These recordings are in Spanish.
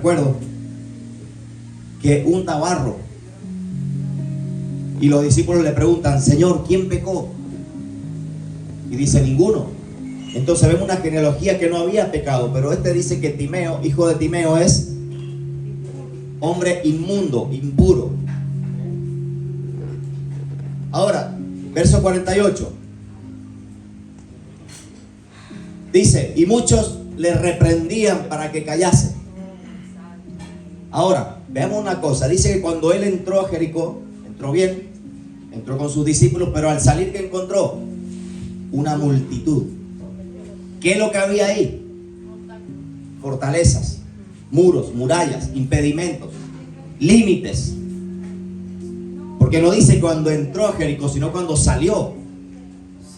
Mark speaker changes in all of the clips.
Speaker 1: Recuerdo que unta barro y los discípulos le preguntan: Señor, ¿quién pecó? Y dice: ninguno. Entonces vemos una genealogía que no había pecado, pero este dice que Timeo, hijo de Timeo, es hombre inmundo, impuro. Ahora, verso 48 dice: y muchos le reprendían para que callase. Ahora, veamos una cosa. Dice que cuando él entró a Jericó, entró bien, entró con sus discípulos, pero al salir, ¿qué encontró? Una multitud. ¿Qué es lo que había ahí? Fortalezas, muros, murallas, impedimentos, límites. Porque no dice cuando entró a Jericó, sino cuando salió.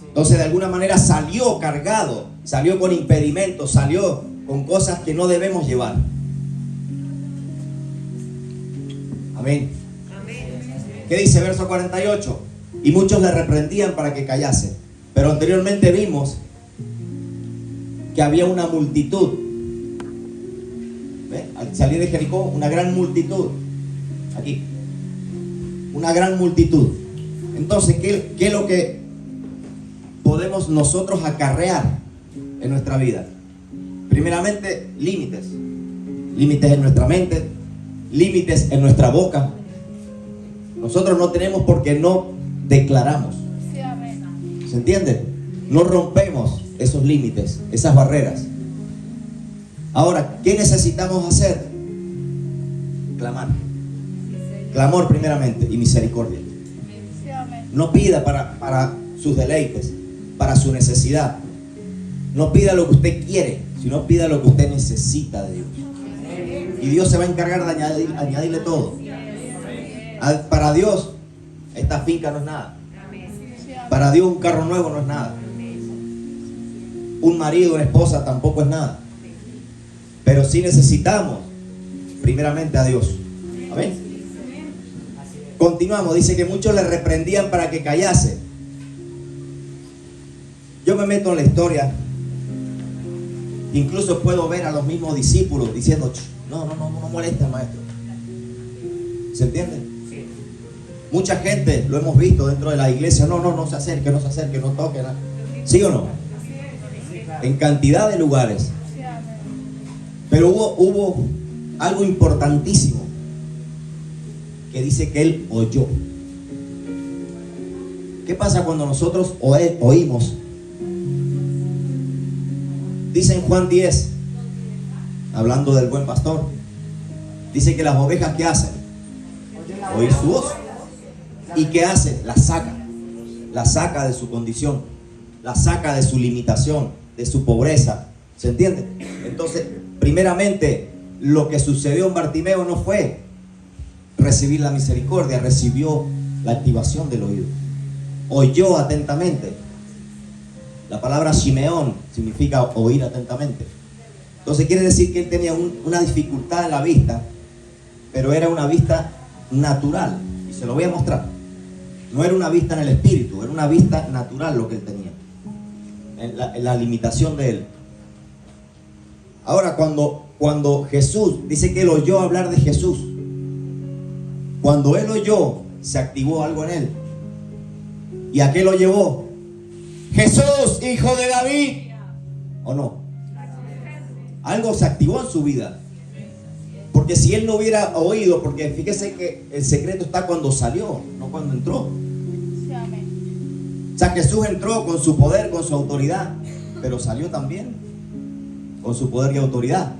Speaker 1: Entonces, de alguna manera salió cargado, salió con impedimentos, salió con cosas que no debemos llevar. Amén. ¿Qué dice verso 48? Y muchos le reprendían para que callase. Pero anteriormente vimos que había una multitud. ¿Ve? Al salir de Jericó, una gran multitud. Aquí. Una gran multitud. Entonces, ¿qué es lo que podemos nosotros acarrear en nuestra vida? Primeramente, límites. Límites en nuestra mente, límites en nuestra boca. Nosotros no tenemos porque no declaramos. ¿Se entiende? No rompemos esos límites, esas barreras. Ahora, ¿qué necesitamos hacer? Clamar. Clamor primeramente y misericordia. No pida para sus deleites, para su necesidad. No pida lo que usted quiere, sino pida lo que usted necesita de Dios. Y Dios se va a encargar de añadirle todo. Para Dios, esta finca no es nada. Para Dios, un carro nuevo no es nada. Un marido, una esposa tampoco es nada. Pero sí necesitamos primeramente a Dios. Amén. Continuamos. Dice que muchos le reprendían para que callase. Yo me meto en la historia. Incluso puedo ver a los mismos discípulos diciendo: no moleste al maestro. ¿Se entiende? Sí. Mucha gente, lo hemos visto dentro de la iglesia: no se acerque, no toque nada. ¿Sí o no? En cantidad de lugares. Pero hubo algo importantísimo que dice que él oyó. ¿Qué pasa cuando nosotros oímos? Dice en Juan 10, hablando del buen pastor, dice que las ovejas, ¿qué hacen? Oír su voz. ¿Y qué hace? La saca de su condición, la saca de su limitación, de su pobreza. ¿Se entiende? Entonces, primeramente, lo que sucedió en Bartimeo no fue recibir la misericordia, recibió la activación del oído. Oyó atentamente. La palabra Shimeón significa oír atentamente. Entonces quiere decir que él tenía una dificultad en la vista, pero era una vista natural. Y se lo voy a mostrar. No era una vista en el espíritu, era una vista natural lo que él tenía. En la limitación de él. Ahora, cuando Jesús, dice que él oyó hablar de Jesús. Cuando él oyó, se activó algo en él. ¿Y a qué lo llevó? Jesús, hijo de David. ¿O no? Algo se activó en su vida. Porque si él no hubiera oído, porque fíjese que el secreto está cuando salió, no cuando entró. O sea, Jesús entró con su poder, con su autoridad, pero salió también con su poder y autoridad.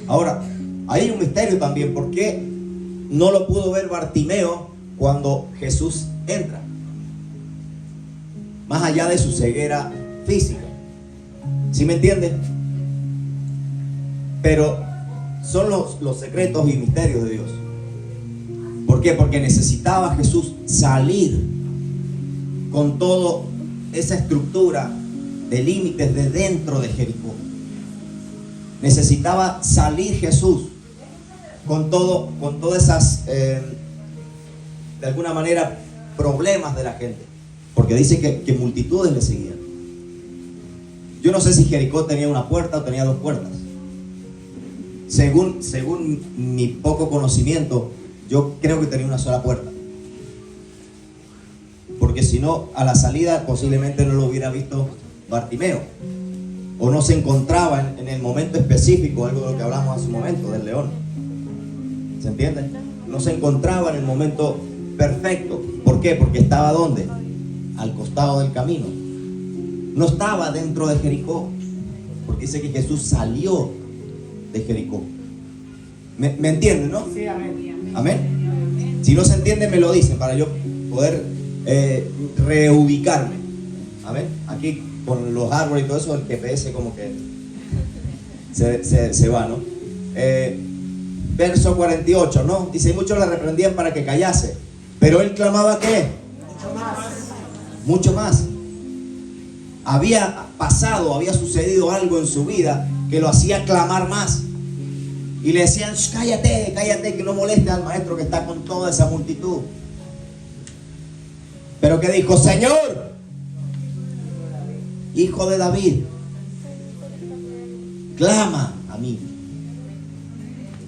Speaker 1: Ahora, hay un misterio también. ¿Por qué no lo pudo ver Bartimeo cuando Jesús entra? Más allá de su ceguera física. ¿Sí me entienden? Pero son los secretos y misterios de Dios. ¿Por qué? Porque necesitaba Jesús salir con toda esa estructura de límites de dentro de Jericó. Necesitaba salir Jesús con todas esas, de alguna manera, problemas de la gente. Porque dice que multitudes le seguían. Yo no sé si Jericó tenía una puerta o tenía dos puertas. según mi poco conocimiento, yo creo que tenía una sola puerta. Porque si no, a la salida posiblemente no lo hubiera visto Bartimeo. O no se encontraba en el momento específico, algo de lo que hablamos hace un momento, del león. ¿Se entiende? No se encontraba en el momento perfecto. ¿Por qué? Porque estaba ¿dónde? Al costado del camino. No estaba dentro de Jericó. Porque dice que Jesús salió de Jericó. ¿Me entienden, no?
Speaker 2: Sí, amén.
Speaker 1: Amén. Si no se entiende, me lo dicen para yo poder reubicarme. Amén. Aquí con los árboles y todo eso, el GPS como que se va, ¿no? Verso 48, ¿no? Dice: muchos le reprendían para que callase, pero él clamaba ¿qué?
Speaker 2: Mucho más.
Speaker 1: Mucho más. Había pasado, había sucedido algo en su vida que lo hacía clamar más. Y le decían: cállate, cállate, que no moleste al maestro que está con toda esa multitud. Pero que dijo: Señor, Hijo de David, clama a mí.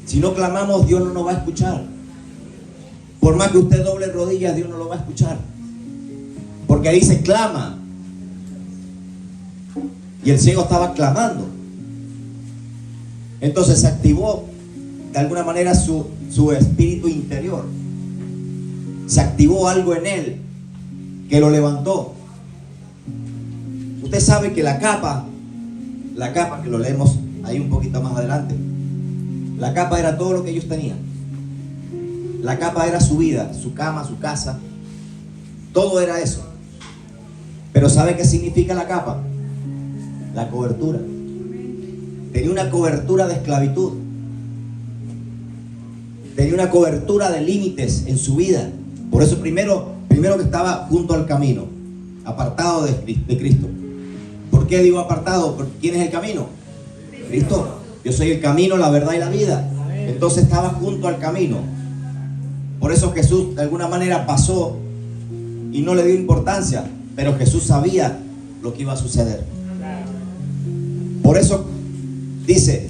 Speaker 1: Si no clamamos, Dios no nos va a escuchar. Por más que usted doble rodillas, Dios no lo va a escuchar. Porque ahí dice: clama. Y el ciego estaba clamando. Entonces se activó de alguna manera su espíritu interior. Se activó algo en él que lo levantó. Usted sabe que la capa que lo leemos ahí un poquito más adelante, la capa era todo lo que ellos tenían. La capa era su vida, su cama, su casa, todo era eso. Pero ¿sabe qué significa la capa? La cobertura. Tenía una cobertura de esclavitud. Tenía una cobertura de límites en su vida. Por eso primero que estaba junto al camino, apartado de Cristo. ¿Por qué digo apartado? Porque ¿quién es el camino? Cristo. Yo soy el camino, la verdad y la vida. Entonces estaba junto al camino. Por eso Jesús de alguna manera pasó y no le dio importancia, pero Jesús sabía lo que iba a suceder. Por eso dice,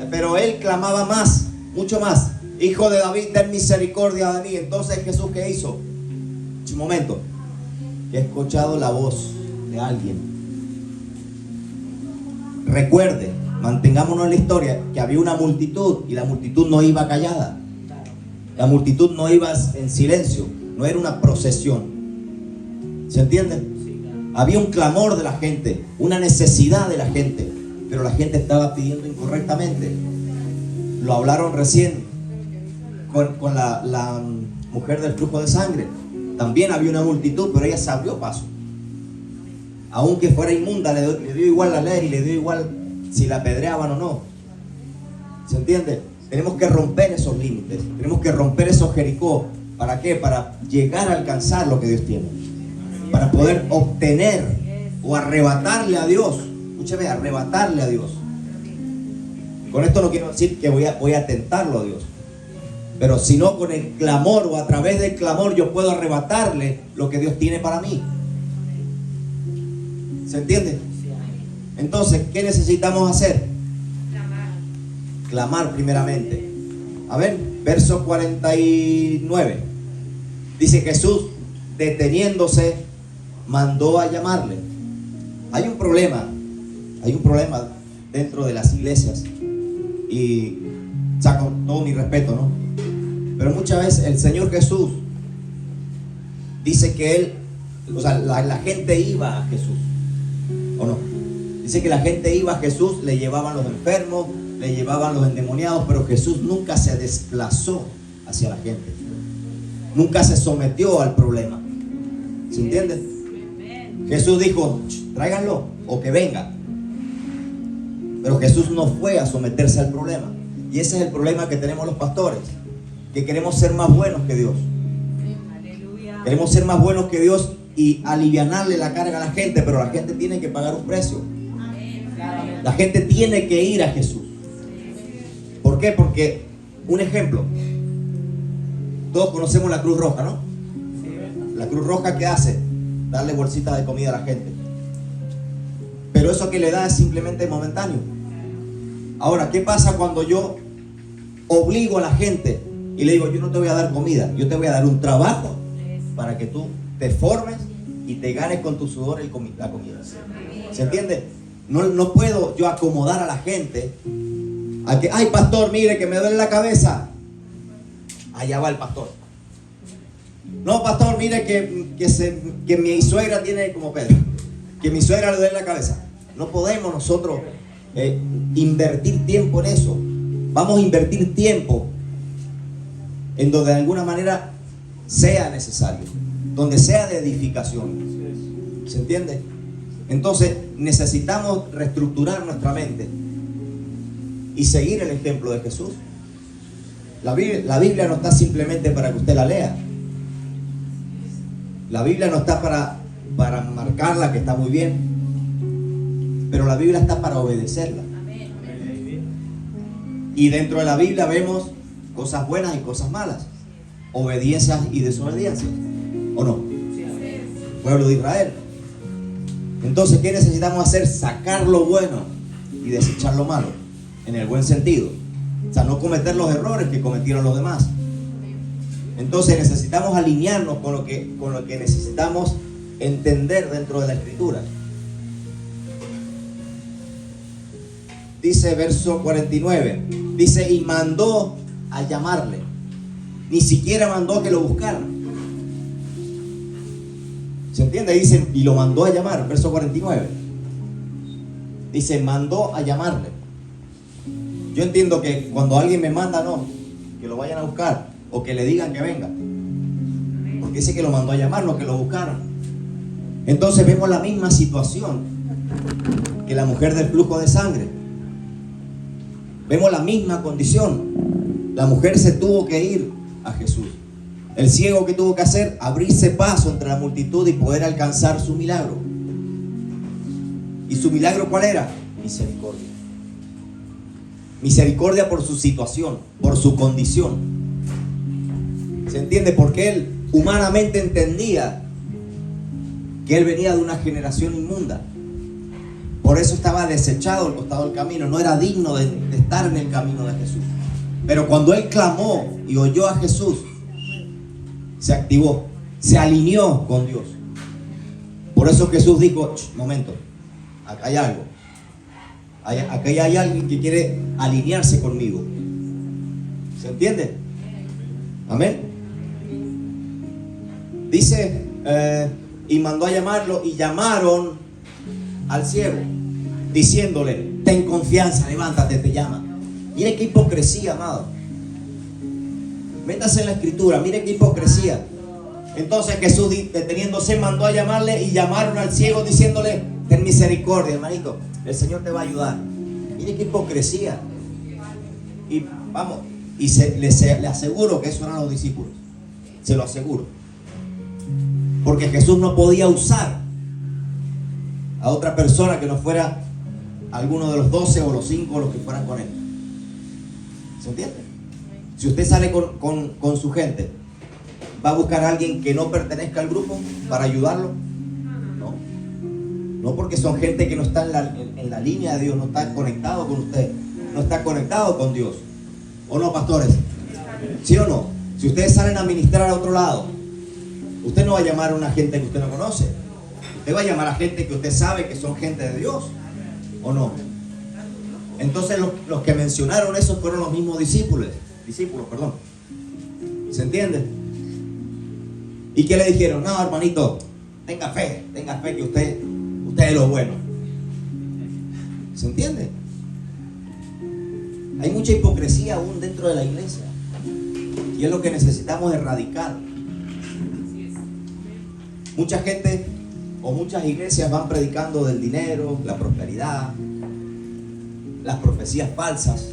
Speaker 1: pero él clamaba más, mucho más: Hijo de David, ten misericordia de mí. Entonces Jesús, ¿qué hizo? Un momento, que he escuchado la voz de alguien. Recuerde, mantengámonos en la historia, que había una multitud y la multitud no iba callada. La multitud no iba en silencio, no era una procesión. ¿Se entiende? Había un clamor de la gente, una necesidad de la gente, pero la gente estaba pidiendo incorrectamente. Lo hablaron recién con la mujer del flujo de sangre. También había una multitud, pero ella se abrió paso. Aunque fuera inmunda, le dio igual la ley, le dio igual si la apedreaban o no. ¿Se entiende? Tenemos que romper esos límites, tenemos que romper esos Jericó. ¿Para qué? Para llegar a alcanzar lo que Dios tiene, para poder obtener o arrebatarle a Dios. Escúcheme, arrebatarle a Dios. Con esto no quiero decir que voy a tentarlo a Dios, pero sino con el clamor o a través del clamor yo puedo arrebatarle lo que Dios tiene para mí. ¿Se entiende? Entonces, ¿qué necesitamos hacer? Clamar primeramente. A ver, verso 49. Dice: Jesús, deteniéndose, mandó a llamarle. Hay un problema dentro de las iglesias, y saco todo mi respeto, ¿no? Pero muchas veces el Señor Jesús dice que Él, o sea, la gente iba a Jesús, ¿o no? Dice que la gente iba a Jesús, le llevaban los enfermos, le llevaban los endemoniados, pero Jesús nunca se desplazó hacia la gente, nunca se sometió al problema. ¿Se entiende? Jesús dijo: tráiganlo o que venga. Pero Jesús no fue a someterse al problema. Y ese es el problema que tenemos los pastores, que queremos ser más buenos que Dios. Queremos ser más buenos que Dios y alivianarle la carga a la gente, pero la gente tiene que pagar un precio. La gente tiene que ir a Jesús. ¿Por qué? Porque, un ejemplo, todos conocemos la Cruz Roja, ¿no? La Cruz Roja, ¿qué hace? Darle bolsitas de comida a la gente. pero eso que le da es simplemente momentáneo. Ahora, ¿qué pasa cuando yo obligo a la gente y le digo, yo no te voy a dar comida, yo te voy a dar un trabajo para que tú te formes y te ganes con tu sudor la comida? ¿Se entiende? No puedo yo acomodar a la gente a que, ay pastor, mire que me duele la cabeza. Allá va el pastor. No, pastor, mire que mi suegra tiene como Pedro, que mi suegra le duele la cabeza. No podemos nosotros invertir tiempo en eso. Vamos a invertir tiempo en donde de alguna manera sea necesario, donde sea de edificación. ¿Se entiende? Entonces necesitamos reestructurar nuestra mente y seguir el ejemplo de Jesús. La Biblia no está simplemente para que usted la lea. La Biblia no está para marcarla, que está muy bien, pero la Biblia está para obedecerla. Y dentro de la Biblia vemos cosas buenas y cosas malas, obediencias y desobediencias, ¿o no? Pueblo de Israel. Entonces, ¿qué necesitamos hacer? Sacar lo bueno y desechar lo malo, en el buen sentido. O sea, no cometer los errores que cometieron los demás. Entonces necesitamos alinearnos con lo que necesitamos entender dentro de la Escritura. Dice verso 49, dice, y mandó a llamarle. Ni siquiera mandó a que lo buscaran. ¿Se entiende? Dice, y lo mandó a llamar, verso 49. Dice, mandó a llamarle. Yo entiendo que cuando alguien me manda, no, que lo vayan a buscar o que le digan que venga, porque dice que lo mandó a llamar, no que lo buscaran. Entonces vemos la misma situación que la mujer del flujo de sangre. Vemos la misma condición. La mujer se tuvo que ir a Jesús. El ciego, que tuvo que hacer, abrirse paso entre la multitud y poder alcanzar su milagro. ¿Y su milagro cuál era? Misericordia. Misericordia por su situación, por su condición. ¿Se entiende? Porque él humanamente entendía que él venía de una generación inmunda. Por eso estaba desechado al costado del camino. No era digno de estar en el camino de Jesús. Pero cuando él clamó y oyó a Jesús, se activó, se alineó con Dios. Por eso Jesús dijo, momento, acá hay algo. Acá hay alguien que quiere alinearse conmigo. ¿Se entiende? Amén. Dice, y mandó a llamarlo, y llamaron al ciego, diciéndole, ten confianza, levántate, te llama. Mire qué hipocresía, amado. Métase en la Escritura, mire qué hipocresía. Entonces Jesús, deteniéndose, mandó a llamarle, y llamaron al ciego diciéndole, ten misericordia, hermanito, el Señor te va a ayudar. Mire qué hipocresía. Y vamos, y le aseguro que esos eran los discípulos. Se lo aseguro. Porque Jesús no podía usar a otra persona que no fuera alguno de los 12 o los 5 o los que fueran con él. ¿Se entiende? Si usted sale con su gente, ¿va a buscar a alguien que no pertenezca al grupo para ayudarlo? No, porque son gente que no está en la línea de Dios, no está conectado con usted, no está conectado con Dios. ¿O no, pastores? ¿Sí o no? Si ustedes salen a ministrar a otro lado, usted no va a llamar a una gente que usted no conoce. Usted va a llamar a gente que usted sabe que son gente de Dios. ¿O no? Entonces los que mencionaron eso fueron los mismos discípulos. ¿Se entiende? ¿Y qué le dijeron? No, hermanito, tenga fe que usted es lo bueno. ¿Se entiende? Hay mucha hipocresía aún dentro de la iglesia, y es lo que necesitamos erradicar. Mucha gente o muchas iglesias van predicando del dinero, la prosperidad, las profecías falsas,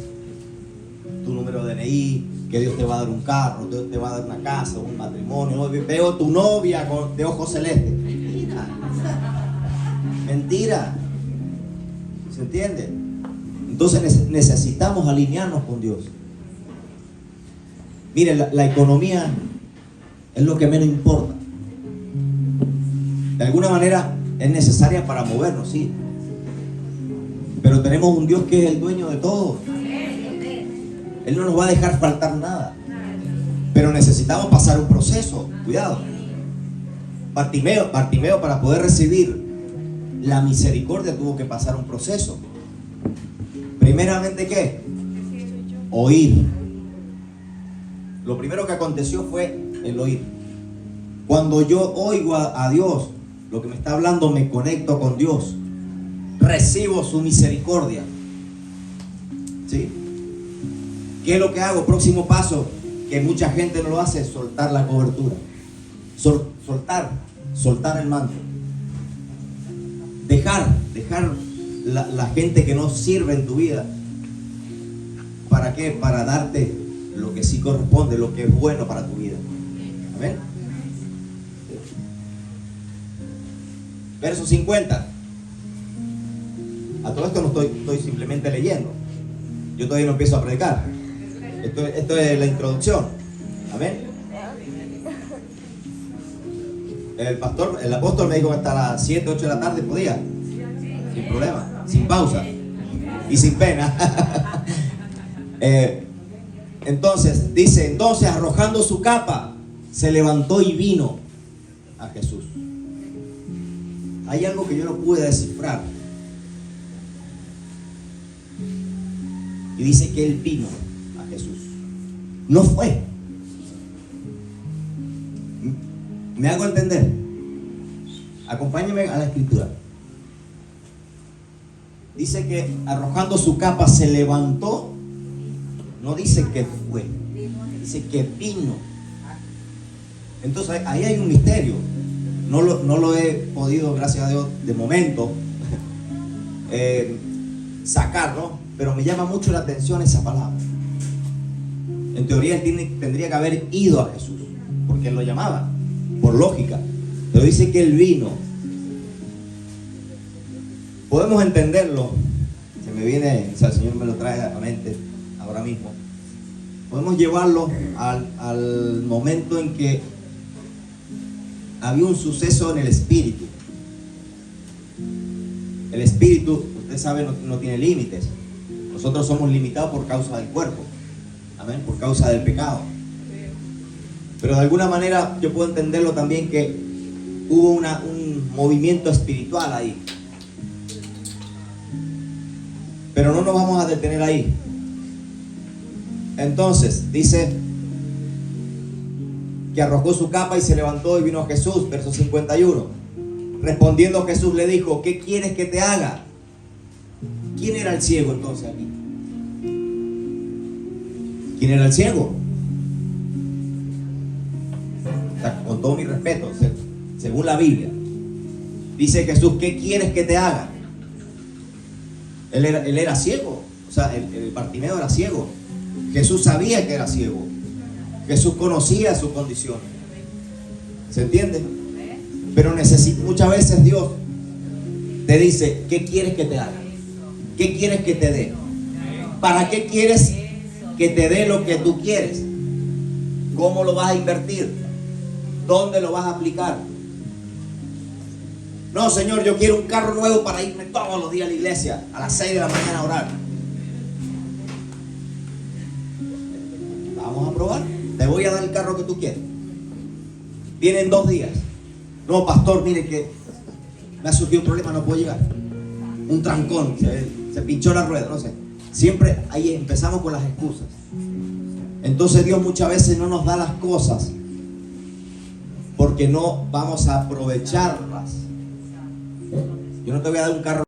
Speaker 1: tu número de DNI, que Dios te va a dar un carro, Dios te va a dar una casa, un matrimonio. Veo tu novia de ojos celestes. Mentira. ¿Se entiende? Entonces necesitamos alinearnos con Dios. Mire, la economía es lo que menos importa. De alguna manera es necesaria para movernos, sí, Pero tenemos un Dios que es el dueño de todo. Él no nos va a dejar faltar nada. Pero necesitamos pasar un proceso. Cuidado. Bartimeo, para poder recibir la misericordia tuvo que pasar un proceso. Primeramente, ¿qué? Oír. Lo primero que aconteció fue el oír. Cuando yo oigo a Dios, lo que me está hablando, me conecto con Dios. Recibo su misericordia. ¿Sí? ¿Qué es lo que hago? Próximo paso, que mucha gente no lo hace, es soltar la cobertura. Soltar el manto. Dejar la gente que no sirve en tu vida. ¿Para qué? Para darte lo que sí corresponde, lo que es bueno para tu vida. Amén. Verso 50. A todo esto no estoy simplemente leyendo. Yo todavía no empiezo a predicar. Esto es la introducción. Amén. El apóstol me dijo que hasta las 7, 8 de la tarde podía. Sin problema, sin pausa y sin pena. Entonces, dice, entonces arrojando su capa, se levantó y vino a Jesús. Hay algo que yo no pude descifrar. Y dice que él vino a Jesús. No fue. ¿Me hago entender? Acompáñeme a la escritura. Dice que arrojando su capa se levantó. No dice que fue, dice que vino. Entonces ahí hay un misterio. No lo he podido, gracias a Dios, de momento sacar, ¿no? Pero me llama mucho la atención esa palabra. En teoría él tendría que haber ido a Jesús, porque él lo llamaba, por lógica. Pero dice que él vino. Podemos entenderlo. Se me viene, o sea, el Señor me lo trae a la mente ahora mismo. Podemos llevarlo al momento en que había un suceso en el espíritu. El espíritu, usted sabe, no tiene límites. Nosotros somos limitados por causa del cuerpo. Amén, por causa del pecado. Pero de alguna manera yo puedo entenderlo también que hubo un movimiento espiritual ahí. Pero no nos vamos a detener ahí. Entonces, dice que arrojó su capa y se levantó y vino a Jesús, verso 51. Respondiendo Jesús le dijo, ¿qué quieres que te haga? ¿Quién era el ciego entonces aquí? ¿Quién era el ciego? O sea, con todo mi respeto, según la Biblia, dice Jesús, ¿qué quieres que te haga? Él era ciego. O sea, el Bartimeo era ciego. Jesús sabía que era ciego. Jesús conocía su condición. ¿Se entiende? Pero muchas veces Dios te dice, ¿qué quieres que te haga? ¿Qué quieres que te dé? ¿Para qué quieres que te dé lo que tú quieres? ¿Cómo lo vas a invertir? ¿Dónde lo vas a aplicar? No, Señor, yo quiero un carro nuevo para irme todos los días a la iglesia a las 6 de la mañana a orar. Vamos a probar. Te voy a dar el carro que tú quieres. Vienen 2 días. No, pastor, mire que me ha surgido un problema, no puedo llegar. Un trancón, se pinchó la rueda, no sé. Siempre ahí empezamos con las excusas. Entonces Dios muchas veces no nos da las cosas porque no vamos a aprovecharlas. Yo no te voy a dar un carro